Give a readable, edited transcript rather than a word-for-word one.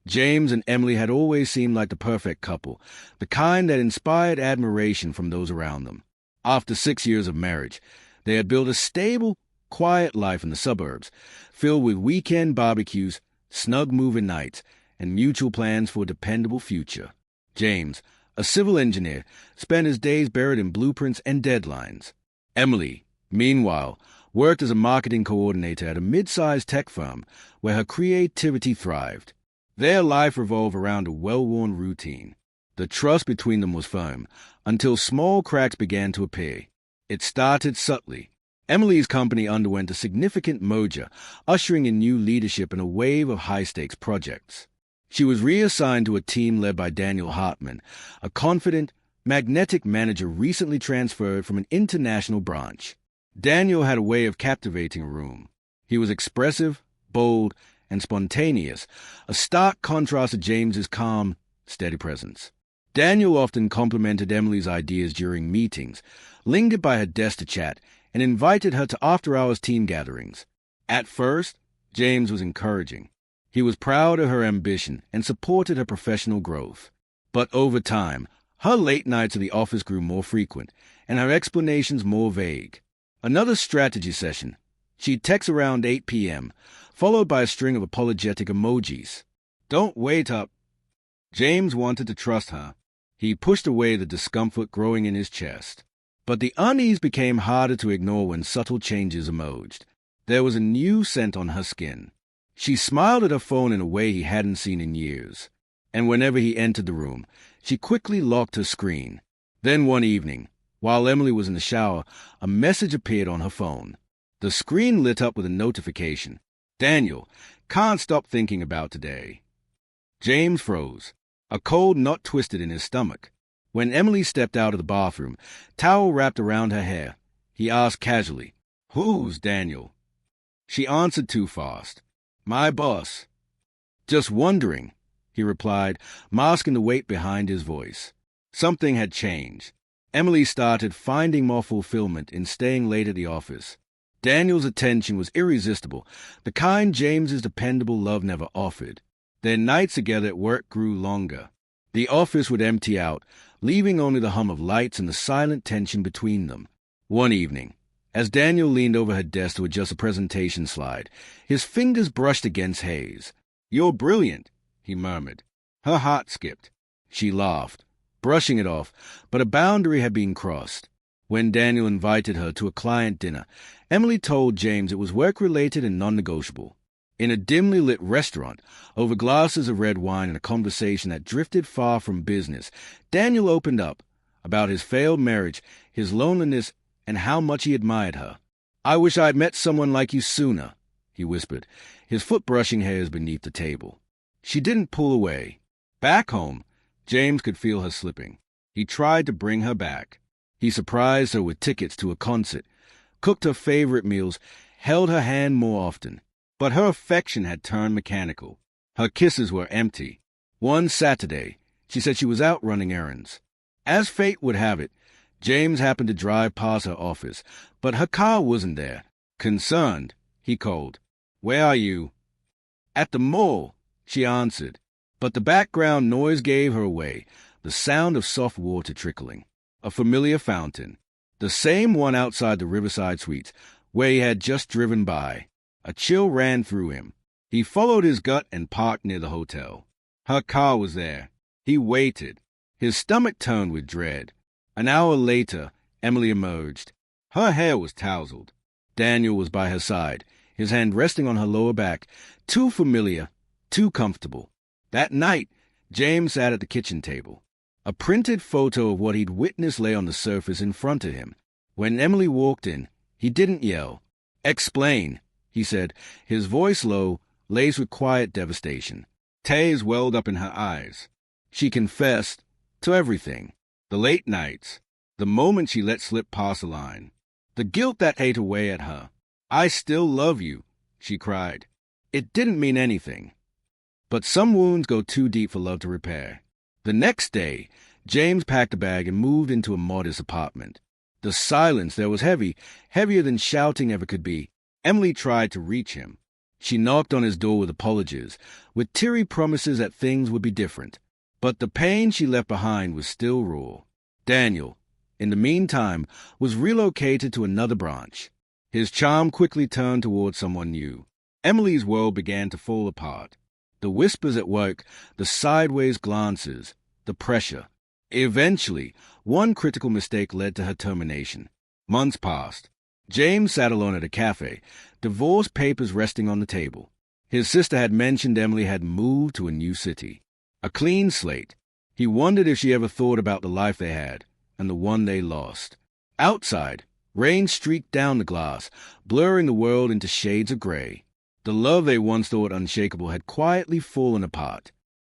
James and Emily had always seemed like the perfect couple, the kind that inspired admiration from those around them. After 6 years of marriage, they had built a stable, quiet life in the suburbs, filled with weekend barbecues, snug movie nights, and mutual plans for a dependable future. James, a civil engineer, spent his days buried in blueprints and deadlines. Emily, meanwhile, worked as a marketing coordinator at a mid-sized tech firm where her creativity thrived. Their life revolved around a well-worn routine. The trust between them was firm, until small cracks began to appear. It started subtly. Emily's company underwent a significant merger, ushering in new leadership and a wave of high-stakes projects. She was reassigned to a team led by Daniel Hartman, a confident, magnetic manager recently transferred from an international branch. Daniel had a way of captivating a room. He was expressive, bold, and spontaneous, a stark contrast to James's calm, steady presence. Daniel often complimented Emily's ideas during meetings, lingered by her desk to chat, and invited her to after-hours team gatherings. At first, James was encouraging. He was proud of her ambition and supported her professional growth. But over time, her late nights at the office grew more frequent, and her explanations more vague. Another strategy session. She'd text around 8 p.m., followed by a string of apologetic emojis. "Don't wait up." James wanted to trust her. He pushed away the discomfort growing in his chest. But the unease became harder to ignore when subtle changes emerged. There was a new scent on her skin. She smiled at her phone in a way he hadn't seen in years. And whenever he entered the room, she quickly locked her screen. Then one evening, while Emily was in the shower, a message appeared on her phone. The screen lit up with a notification. "Daniel, can't stop thinking about today." James froze, a cold knot twisted in his stomach. When Emily stepped out of the bathroom, towel wrapped around her hair, he asked casually, "Who's Daniel?" She answered too fast. "My boss." "Just wondering," he replied, masking the weight behind his voice. Something had changed. Emily started finding more fulfillment in staying late at the office. Daniel's attention was irresistible, the kind James's dependable love never offered. Their nights together at work grew longer. The office would empty out, leaving only the hum of lights and the silent tension between them. One evening, as Daniel leaned over her desk to adjust a presentation slide, his fingers brushed against Hayes. "You're brilliant," he murmured. Her heart skipped. She laughed, brushing it off, but a boundary had been crossed. When Daniel invited her to a client dinner, Emily told James it was work-related and non-negotiable. In a dimly lit restaurant, over glasses of red wine and a conversation that drifted far from business, Daniel opened up about his failed marriage, his loneliness, and how much he admired her. "I wish I'd met someone like you sooner," he whispered, his foot brushing hairs beneath the table. She didn't pull away. Back home, James could feel her slipping. He tried to bring her back. He surprised her with tickets to a concert, cooked her favorite meals, held her hand more often. But her affection had turned mechanical. Her kisses were empty. One Saturday, she said she was out running errands. As fate would have it, James happened to drive past her office, but her car wasn't there. Concerned, he called, "Where are you?" "At the mall," she answered. But the background noise gave her away, the sound of soft water trickling. A familiar fountain, the same one outside the Riverside Suites, where he had just driven by. A chill ran through him. He followed his gut and parked near the hotel. Her car was there. He waited. His stomach turned with dread. An hour later, Emily emerged. Her hair was tousled. Daniel was by her side, his hand resting on her lower back, too familiar, too comfortable. That night, James sat at the kitchen table. A printed photo of what he'd witnessed lay on the surface in front of him. When Emily walked in, he didn't yell. "Explain," he said, his voice low, laced with quiet devastation. Tears welled up in her eyes. She confessed to everything. The late nights, the moment she let slip past the line, the guilt that ate away at her. "I still love you," she cried. It didn't mean anything. But some wounds go too deep for love to repair. The next day, James packed a bag and moved into a modest apartment. The silence there was heavy, heavier than shouting ever could be. Emily tried to reach him. She knocked on his door with apologies, with teary promises that things would be different. But the pain she left behind was still raw. Daniel, in the meantime, was relocated to another branch. His charm quickly turned toward someone new. Emily's world began to fall apart. The whispers at work, the sideways glances, the pressure. Eventually, one critical mistake led to her termination. Months passed. James sat alone at a cafe, divorce papers resting on the table. His sister had mentioned Emily had moved to a new city. A clean slate. He wondered if she ever thought about the life they had, and the one they lost. Outside, rain streaked down the glass, blurring the world into shades of gray. The love they once thought unshakable had quietly fallen apart.